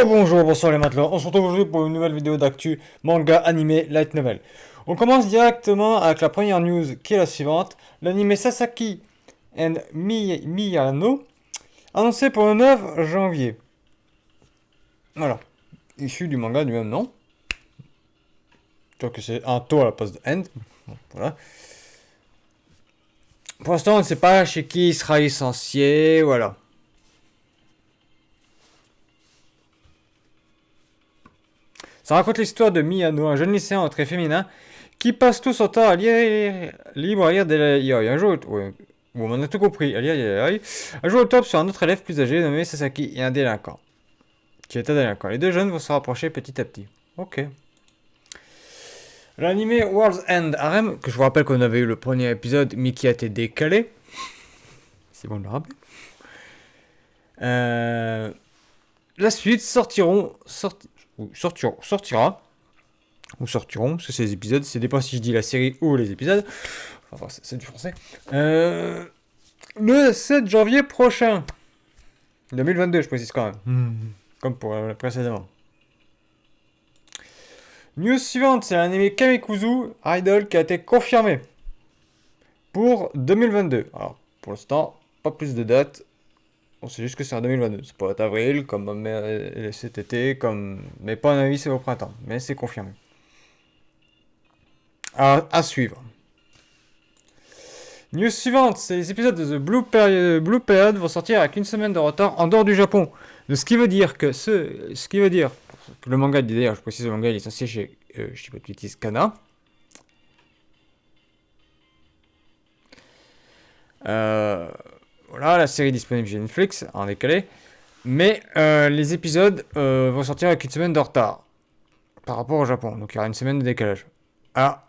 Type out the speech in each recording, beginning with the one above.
Rebonjour, bonsoir les matelots. On se retrouve aujourd'hui pour une nouvelle vidéo d'actu manga, animé, light novel. On commence directement avec la première news qui est la suivante. L'anime Sasaki and Miyano annoncé pour le 9 janvier. Voilà. Issu du manga du même nom. Je crois que c'est un to à la place de end. Voilà. Pour l'instant, on ne sait pas chez qui il sera licencié. Voilà. Ça raconte l'histoire de Miyano, un jeune lycéen très féminin qui passe tout son temps à lire, libre à lire des yaoi. Un jour, ouais, on a tout compris, à lire des yaoi. Un jour au top sur un autre élève plus âgé nommé Sasaki et un délinquant. Qui est un délinquant. Les deux jeunes vont se rapprocher petit à petit. Ok. L'anime World's End Harem, que je vous rappelle qu'on avait eu le premier épisode, mais qui a été décalé. C'est bon de le rappeler. La suite sortira, parce que c'est les épisodes, c'est dépend si je dis la série ou les épisodes, enfin c'est du français, le 7 janvier prochain, 2022 je précise quand même, comme pour précédemment. News suivante, c'est l'anime Kamikuzu Idol qui a été confirmé pour 2022. Alors pour l'instant, pas plus de dates. On sait juste que c'est en 2022. C'est pas avril, comme cet été, mais pas en avis, c'est au printemps. Mais c'est confirmé. À suivre. News suivante, c'est les épisodes de The Blue Period vont sortir avec une semaine de retard en dehors du Japon. De ce qui veut dire que le manga, d'ailleurs, je précise, le manga est licencié chez, je sais pas de bêtises, Kana. Voilà, la série est disponible chez Netflix en décalé. Mais les épisodes vont sortir avec une semaine de retard par rapport au Japon. Donc il y aura une semaine de décalage. Alors,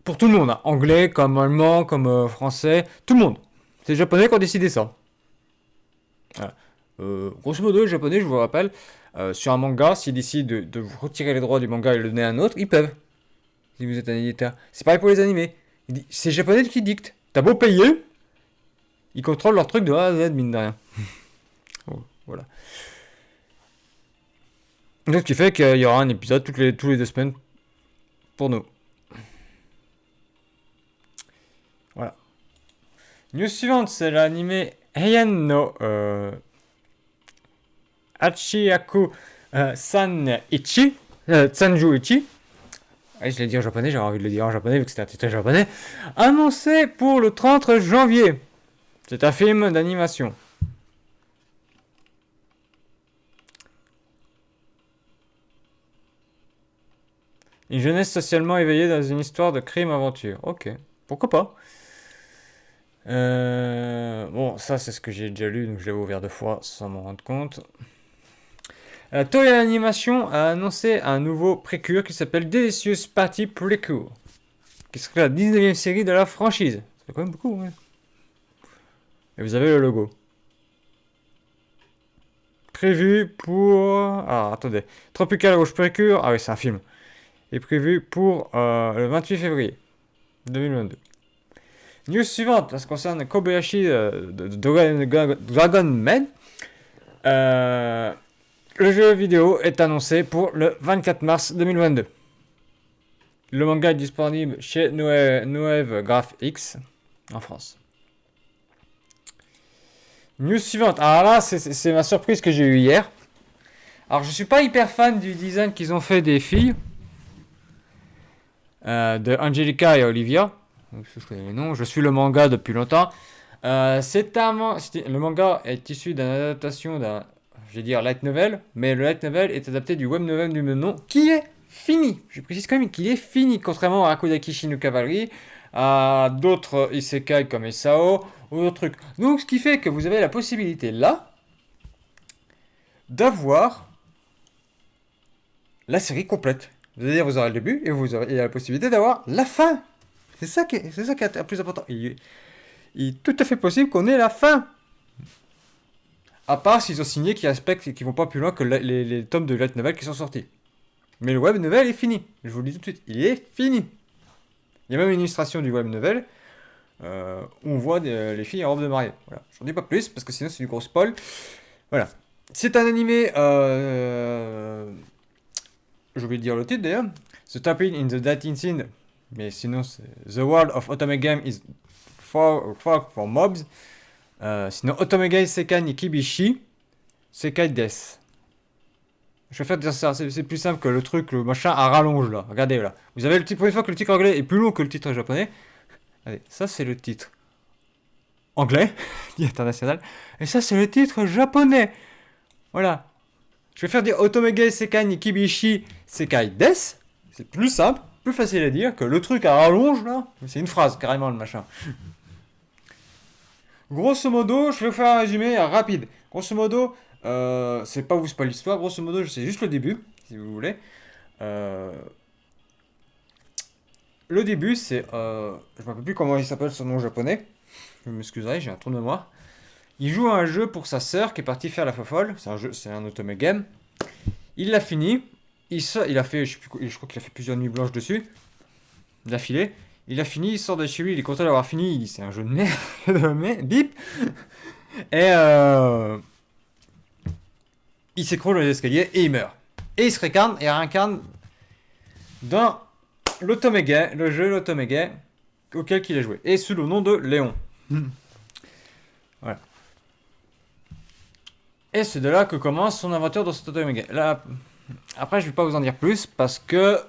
pour tout le monde, hein, anglais, comme allemand, comme français, tout le monde. C'est les japonais qui ont décidé ça. Voilà. Grosso modo, les japonais, je vous rappelle, sur un manga, s'ils décident de vous retirer les droits du manga et le donner à un autre, ils peuvent. Si vous êtes un éditeur. C'est pareil pour les animés. C'est les japonais qui dictent. T'as beau payer, ils contrôlent leur truc de A à Z, mine de rien. Voilà. Donc, ce qui fait qu'il y aura un épisode tous les 2 semaines pour nous. Voilà. News suivante, c'est l'anime Heian no Hachiyaku San-ichi. Sanju-ichi. Je l'ai dit en japonais, j'avais envie de le dire en japonais vu que c'était un titre japonais. Annoncé pour le 30 janvier. C'est un film d'animation. Une jeunesse socialement éveillée dans une histoire de crime-aventure. Ok, pourquoi pas. Bon, ça c'est ce que j'ai déjà lu, donc je l'ai ouvert 2 fois sans m'en rendre compte. Toei Animation a annoncé un nouveau précure qui s'appelle Delicious Party Prequel, qui serait la 19e série de la franchise. Ça fait quand même beaucoup, hein. Et vous avez le logo. Prévu pour... Ah, attendez. Tropical Rouge Précure. Ah oui, c'est un film. Est prévu pour le 28 février 2022. News suivante, ça se concerne Kobayashi de Dragon Maid. Le jeu vidéo est annoncé pour le 24 mars 2022. Le manga est disponible chez Noev Graph X en France. News suivante. Alors là, c'est ma surprise que j'ai eue hier. Alors, je suis pas hyper fan du design qu'ils ont fait des filles. De Angelica et Olivia. Je connais les noms. Je suis le manga depuis longtemps. Le manga est issu d'une adaptation d'un, je vais dire, light novel. Mais le light novel est adapté du web novel du même nom, qui est fini. Je précise quand même qu'il est fini, contrairement à Akudaki Shinu Cavalry, à d'autres isekai comme Isao ou d'autres trucs. Donc, ce qui fait que vous avez la possibilité là d'avoir la série complète. C'est-à-dire, vous aurez le début et vous aurez la possibilité d'avoir la fin. C'est ça qui est le plus important. Il est tout à fait possible qu'on ait la fin. À part s'ils ont signé qu'ils respectent et qu'ils vont pas plus loin que les tomes de light novel qui sont sortis. Mais le web novel est fini. Je vous le dis tout de suite. Il est fini. Il y a même une illustration du web novel où on voit les filles en robe de mariée. Voilà. J'en dis pas plus parce que sinon c'est du gros spoil. Voilà. C'est un animé. J'ai oublié de dire le titre d'ailleurs. The Tapping in the Dating Scene. Mais sinon, c'est The World of Otome Game is for Mobs. Sinon, Otome Game Sekai ni Kibishi. Sekai Desu. Je vais faire dire ça, c'est plus simple que le truc, le machin à rallonge là. Regardez là. Vous avez le titre, pour une fois que le titre anglais est plus long que le titre japonais. Allez, ça c'est le titre anglais, dit international. Et ça c'est le titre japonais. Voilà. Je vais faire dire Otomege Sekai ni Kibishi Sekai Desu. C'est plus simple, plus facile à dire que le truc à rallonge là. C'est une phrase carrément le machin. Grosso modo, je vais vous faire un résumé rapide. Grosso modo, c'est pas vous spoiler l'histoire. Grosso modo, c'est juste le début, si vous voulez. Le début, c'est. Je ne me rappelle plus comment il s'appelle son nom japonais. Je m'excuserai, j'ai un trou de mémoire. Il joue à un jeu pour sa sœur qui est partie faire la fofolle. C'est un jeu, c'est un otome game. Il l'a fini. Il a fait, je crois qu'il a fait plusieurs nuits blanches dessus. D'affilée. Il a fini, il sort de chez lui, il est content d'avoir fini. Il dit c'est un jeu de merde. Mais bip. Et il s'écroule dans les escaliers et il meurt. Et il se réincarne et réincarne dans l'Otomege, le jeu l'Otomege auquel il a joué. Et sous le nom de Léon. Voilà. Et c'est de là que commence son aventure dans cet Otomege. Là, après, je vais pas vous en dire plus parce que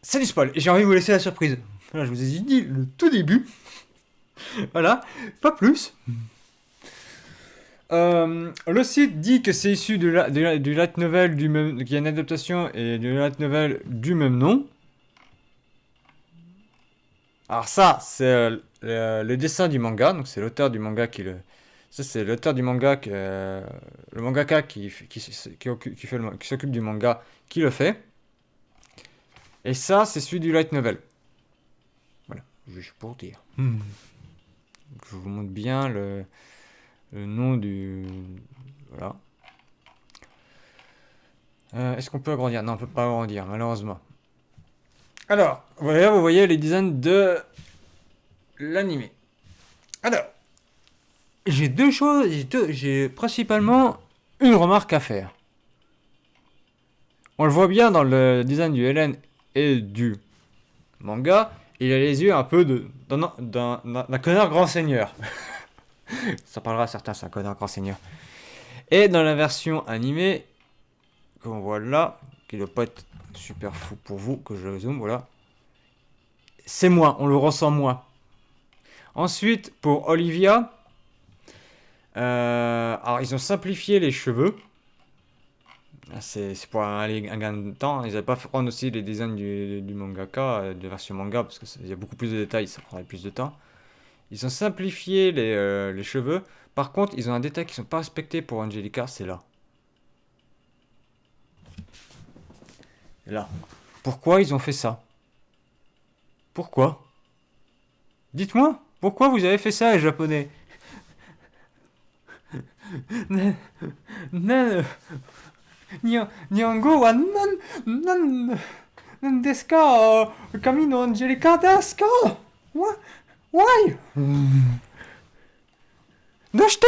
c'est du spoil. Et j'ai envie de vous laisser la surprise. Là, je vous ai dit le tout début. Voilà, pas plus. Le site dit que c'est issu du light novel du même, qu'il y a une adaptation et du light novel du même nom. Alors ça, c'est le dessin du manga, donc c'est l'auteur du manga qui le... Ça, c'est l'auteur du manga, le mangaka qui s'occupe du manga qui le fait. Et ça, c'est celui du light novel. Voilà, juste pour dire. Je vous montre bien le nom du... Voilà. Est-ce qu'on peut agrandir? Non, on peut pas agrandir, malheureusement. Alors, voilà, vous voyez les designs de l'animé. Alors, j'ai deux choses, j'ai principalement une remarque à faire. On le voit bien dans le design du Hélène et du manga, il a les yeux un peu d'un connard grand seigneur. Ça parlera à certains, c'est un connard grand seigneur. Et dans la version animée, qu'on voit là, qui ne doit pas être super fou pour vous, que je zoome, voilà. C'est moins, on le ressent moins. Ensuite, pour Olivia, alors ils ont simplifié les cheveux. C'est pour un gain de temps. Ils n'avaient pas fait prendre aussi les designs du mangaka, de version manga, parce qu'il y a beaucoup plus de détails, ça prendrait plus de temps. Ils ont simplifié les cheveux. Par contre, ils ont un détail qui ne sont pas respectés pour Angelica, c'est là. Là. Pourquoi ils ont fait ça? Pourquoi? Dites-moi, pourquoi vous avez fait ça, les japonais? Nihongo wa nan desu ka? Kami no Angelica desu ka? Why? Doshite?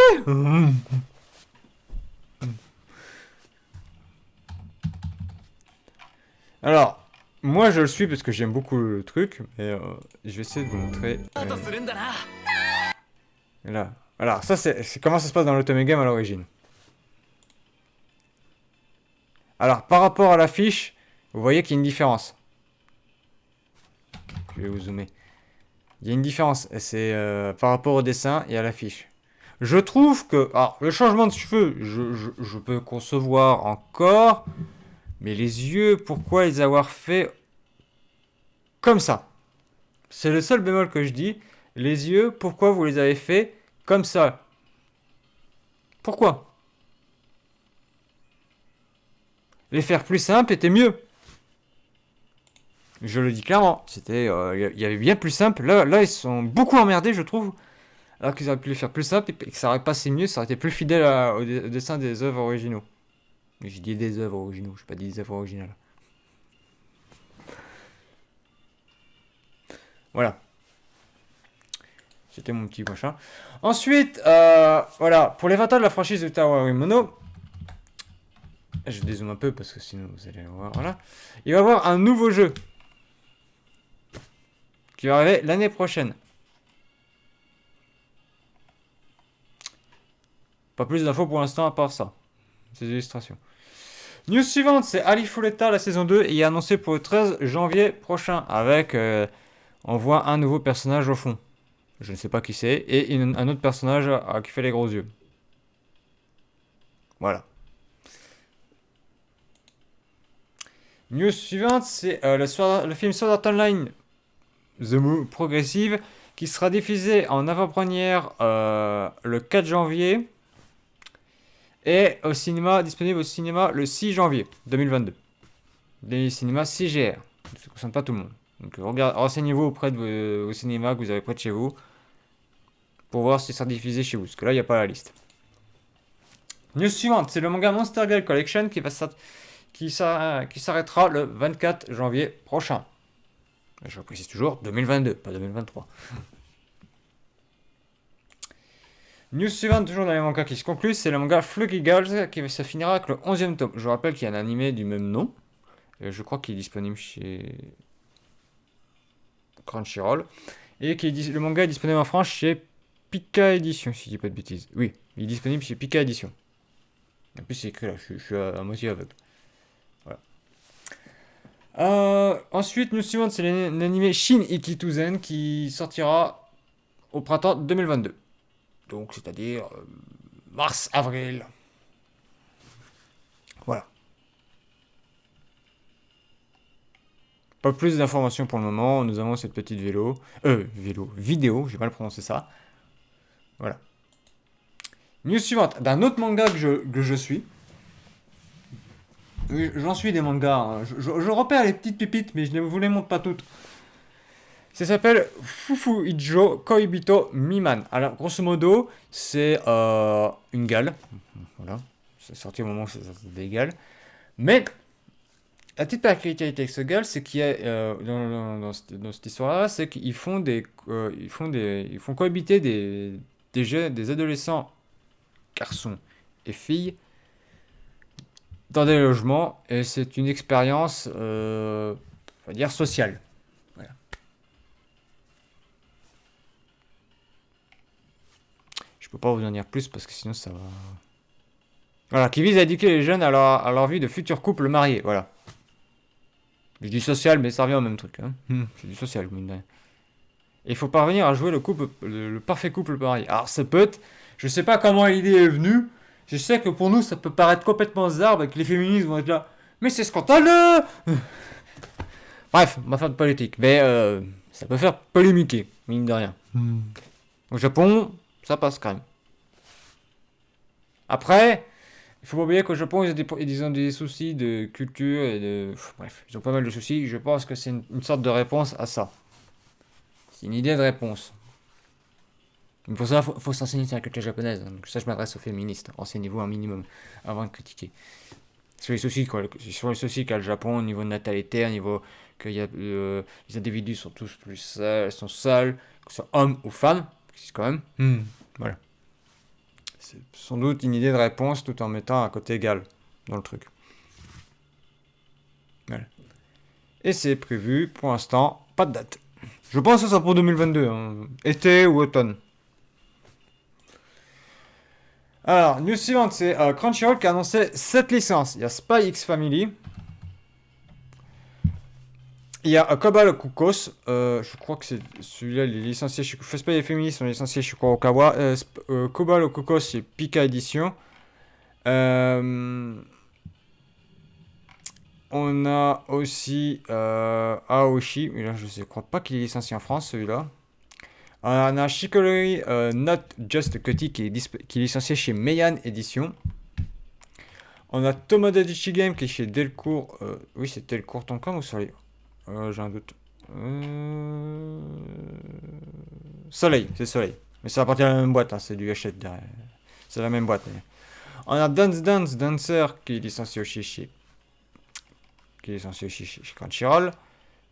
Alors, moi je le suis parce que j'aime beaucoup le truc, mais je vais essayer de vous montrer. Là. Alors, ça c'est comment ça se passe dans l'Otome Game à l'origine. Alors, par rapport à l'affiche, vous voyez qu'il y a une différence. Je vais vous zoomer. Il y a une différence, c'est par rapport au dessin et à l'affiche. Je trouve que... Alors, le changement de cheveux, je peux concevoir encore, mais les yeux, pourquoi les avoir fait comme ça? C'est le seul bémol que je dis. Les yeux, pourquoi vous les avez fait comme ça? Pourquoi? Les faire plus simples était mieux. Je le dis clairement. C'était, il y avait bien plus simple. Là, ils sont beaucoup emmerdés, je trouve. Alors qu'ils auraient pu les faire plus simple et que ça aurait passé mieux, ça aurait été plus fidèle au dessin des œuvres originaux. Mais j'ai dit des œuvres originaux, je n'ai pas dit des œuvres originales. Voilà. C'était mon petit machin. Ensuite, voilà, pour les 20 ans de la franchise de Tower Mono, Je dézoome un peu parce que sinon vous allez voir. Voilà. Il va y avoir un nouveau jeu qui va arriver l'année prochaine. Pas plus d'infos pour l'instant à part ça. Ces illustrations. News suivante, c'est Ali Fouletta, la saison 2, et il est annoncé pour le 13 janvier prochain. Avec, on voit un nouveau personnage au fond. Je ne sais pas qui c'est. Et un autre personnage qui fait les gros yeux. Voilà. News suivante, c'est le film Sword Art Online The Move Progressive qui sera diffusé en avant-première le 4 janvier et disponible au cinéma le 6 janvier 2022. Les cinémas CGR. Ça ne concerne pas tout le monde. Donc renseignez-vous auprès de vos cinémas que vous avez près de chez vous pour voir si ça sera diffusé chez vous. Parce que là, il n'y a pas la liste. News suivante, c'est le manga Monster Girl Collection qui s'arrêtera le 24 janvier prochain. Je précise toujours 2022, pas 2023. News suivante, toujours dans les mangas qui se concluent, c'est le manga Fluky Girls qui se finira avec le 11e tome. Je rappelle qu'il y a un animé du même nom. Je crois qu'il est disponible chez Crunchyroll. Et le manga est disponible en France chez Pika Édition, si je dis pas de bêtises. Oui, il est disponible chez Pika Édition. En plus, c'est écrit là, je suis à moitié aveugle. Ensuite, nous suivante, c'est l'anime Shin Ikituzen qui sortira au printemps 2022. Donc, c'est-à-dire mars-avril. Voilà. Pas plus d'informations pour le moment. Nous avons cette petite vidéo, j'ai mal prononcé ça. Voilà. News suivante, d'un autre manga que je suis. Oui, j'en suis des mangas. Hein. Je repère les petites pépites, mais je ne vous les montre pas toutes. Ça s'appelle Fufu Ijo Koibito Miman. Alors, grosso modo, c'est une gale. Voilà. C'est sorti au moment où c'est des gales. Mais, la petite particularité avec ce gale, c'est qu'il y a, dans cette histoire-là, c'est qu'ils font ils font cohabiter des jeunes, des adolescents, garçons et filles, dans des logements, et c'est une expérience, on va dire, sociale. Voilà. Je peux pas vous en dire plus parce que sinon ça va. Voilà, qui vise à éduquer les jeunes à leur vie de futurs couples mariés. Voilà. Je dis social, mais ça revient au même truc. Hein. C'est du social, mine de rien. Et il faut parvenir à jouer le parfait couple marié. Alors, ça peut être. Je sais pas comment l'idée est venue. Je sais que pour nous, ça peut paraître complètement zarbe et que les féministes vont être là. Mais c'est scandaleux. Bref, on va faire de politique. Mais ça peut faire polémiquer, mine de rien. Au Japon, ça passe quand même. Après, il faut pas oublier qu'au Japon, ils ont des soucis de culture et de. Bref, ils ont pas mal de soucis. Je pense que c'est une sorte de réponse à ça. C'est une idée de réponse. Mais pour ça, il faut s'enseigner sur la culture japonaise. Donc ça, je m'adresse aux féministes. Renseignez-vous un minimum avant de critiquer. Sur les soucis qu'a le Japon au niveau de natalité, au niveau que les individus sont tous plus seuls, sont seuls, que ce soit hommes ou femmes, c'est quand même. Voilà. C'est sans doute une idée de réponse tout en mettant un côté égal dans le truc. Voilà. Et c'est prévu pour l'instant, pas de date. Je pense que ça sera pour 2022, hein. Été ou automne. Alors, news suivante, c'est Crunchyroll qui a annoncé 7 licences. Il y a Spy X Family. Il y a Kobal Kukos. Je crois que c'est celui-là, il est licencié chez Spy et Family sont licenciés chez Kurokawa. Kobal Kukos, c'est Pika Edition. On a aussi Aoshi. Mais là, je ne crois pas qu'il est licencié en France, celui-là. On a Shikoroi Not Just Cutie qui est licencié chez Meian Edition. On a Tomodachi Game qui est chez Delcourt. Oui, c'est Delcourt Tonkam ou Soleil. J'ai un doute. Soleil, c'est Soleil. Mais ça appartient à la même boîte, hein, c'est du Hachette derrière. C'est la même boîte. Mais... On a Dance Dance Dancer qui est licencié chez Crunchyroll.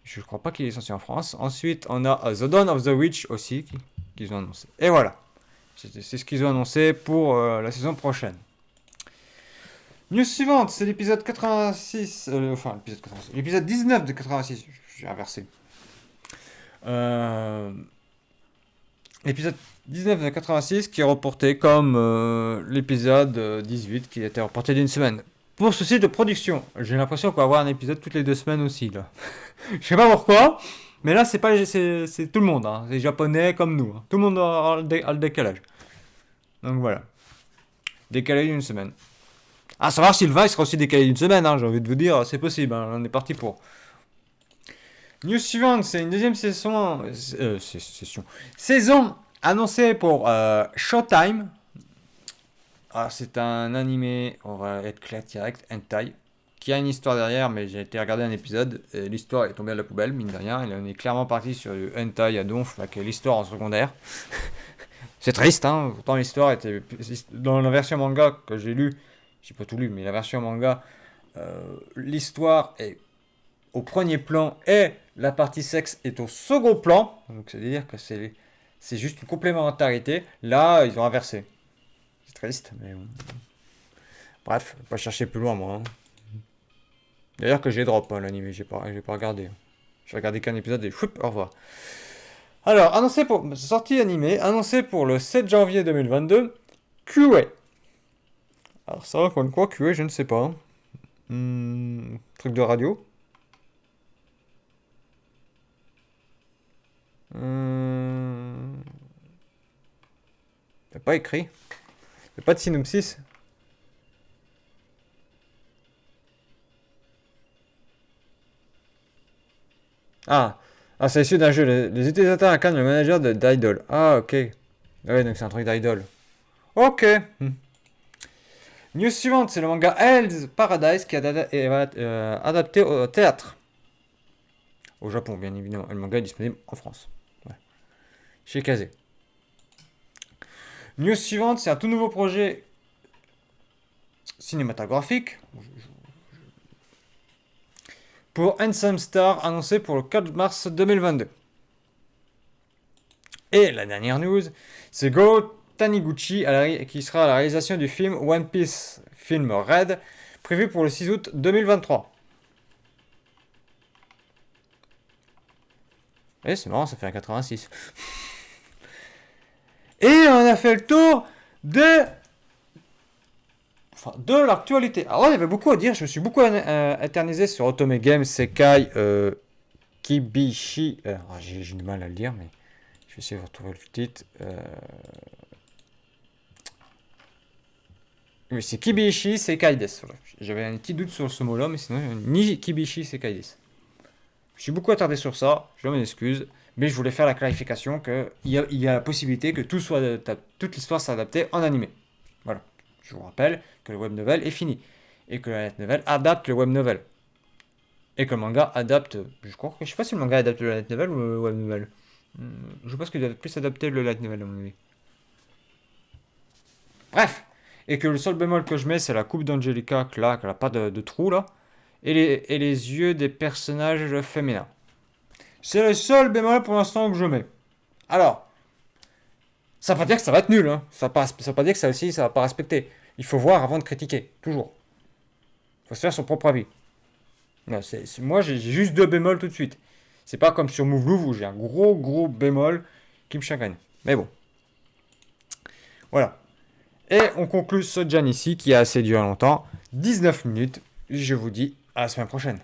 Je ne crois pas qu'il est licencié en France. Ensuite, on a The Dawn of the Witch aussi, qu'ils ont annoncé. Et voilà. C'est ce qu'ils ont annoncé pour la saison prochaine. News suivante, c'est l'épisode 86. Enfin, l'épisode 86. L'épisode 19 de 86. J'ai inversé. Euh, L'épisode 19 de 86 qui est reporté comme l'épisode 18 qui a été reporté d'une semaine. Pour souci de production, j'ai l'impression qu'on va avoir un épisode toutes les 2 semaines aussi là. Je sais pas pourquoi, mais là c'est tout le monde, hein. Les Japonais comme nous, hein. Tout le monde a le décalage. Donc voilà, décalé d'une semaine. À savoir si le va il sera aussi décalé d'une semaine, hein, j'ai envie de vous dire, c'est possible, hein, on est parti pour. News suivante, c'est une deuxième saison annoncée pour Showtime. Alors, c'est un animé, on va être clair direct, hentai, qui a une histoire derrière, mais j'ai été regarder un épisode, et l'histoire est tombée à la poubelle, mine de rien, et on est clairement parti sur du hentai à donf, avec l'histoire en secondaire. C'est triste, hein, pourtant l'histoire était... Dans la version manga que j'ai lue, j'ai pas tout lu, mais la version manga, l'histoire est au premier plan et la partie sexe est au second plan. Donc c'est-à-dire que c'est juste une complémentarité. Là, ils ont inversé. C'est triste, mais bon. Bref, pas chercher plus loin moi, hein. D'ailleurs que j'ai drop hein, l'anime, j'ai pas regardé. J'ai regardé qu'un épisode et choup, au revoir. Alors, sortie animée, annoncé pour le 7 janvier 2022, QA. Alors ça raconte quoi QA, je ne sais pas. Truc de radio. C'est pas écrit. C'est pas de synopsis. Ah, c'est issu d'un jeu. Les utilisateurs incarnent le manager d'Idol. Ah, ok. Ah ouais, donc c'est un truc d'Idol. Ok. News suivante, c'est le manga Hell's Paradise qui est adapté au théâtre. Au Japon, bien évidemment. Et le manga est disponible en France. Ouais. Chez Kazé. News suivante, c'est un tout nouveau projet cinématographique pour Handsome Star annoncé pour le 4 mars 2022. Et la dernière news, c'est Go Taniguchi qui sera à la réalisation du film One Piece, film Red, prévu pour le 6 août 2023. Et c'est marrant, ça fait un 86. Et on a fait le tour de l'actualité. Alors il y avait beaucoup à dire, je me suis beaucoup éternisé sur Otome Games, Sekai, Kibishi. J'ai du mal à le dire, mais je vais essayer de retrouver le titre. Oui, c'est Kibishi Sekai Desu. Voilà. J'avais un petit doute sur ce mot-là, mais sinon, ni Kibishi Sekai Desu. Je suis beaucoup attardé sur ça, je m'en excuse, mais je voulais faire la clarification qu'il y a la possibilité que toute l'histoire soit adaptée en animé. Voilà. Je vous rappelle que le web novel est fini, et que la light novel adapte le web novel. Et que le manga adapte. Je sais pas si le manga adapte le light novel ou le web novel. Je pense qu'il doit plus adapter le light novel à mon avis. Bref! Et que le seul bémol que je mets, c'est la coupe d'Angelica, là, qu'elle n'a pas de trou, là. Et les yeux des personnages féminins. C'est le seul bémol pour l'instant que je mets. Alors, ça ne veut pas dire que ça va être nul, hein. Ça ne veut pas dire que ça aussi, ça va pas respecter. Il faut voir avant de critiquer, toujours. Il faut se faire son propre avis. Non, moi, j'ai juste 2 bémols tout de suite. C'est pas comme sur Move où j'ai un gros bémol qui me chagrine. Mais bon. Voilà. Et on conclut ce Jan ici qui a assez duré longtemps. 19 minutes. Je vous dis à la semaine prochaine.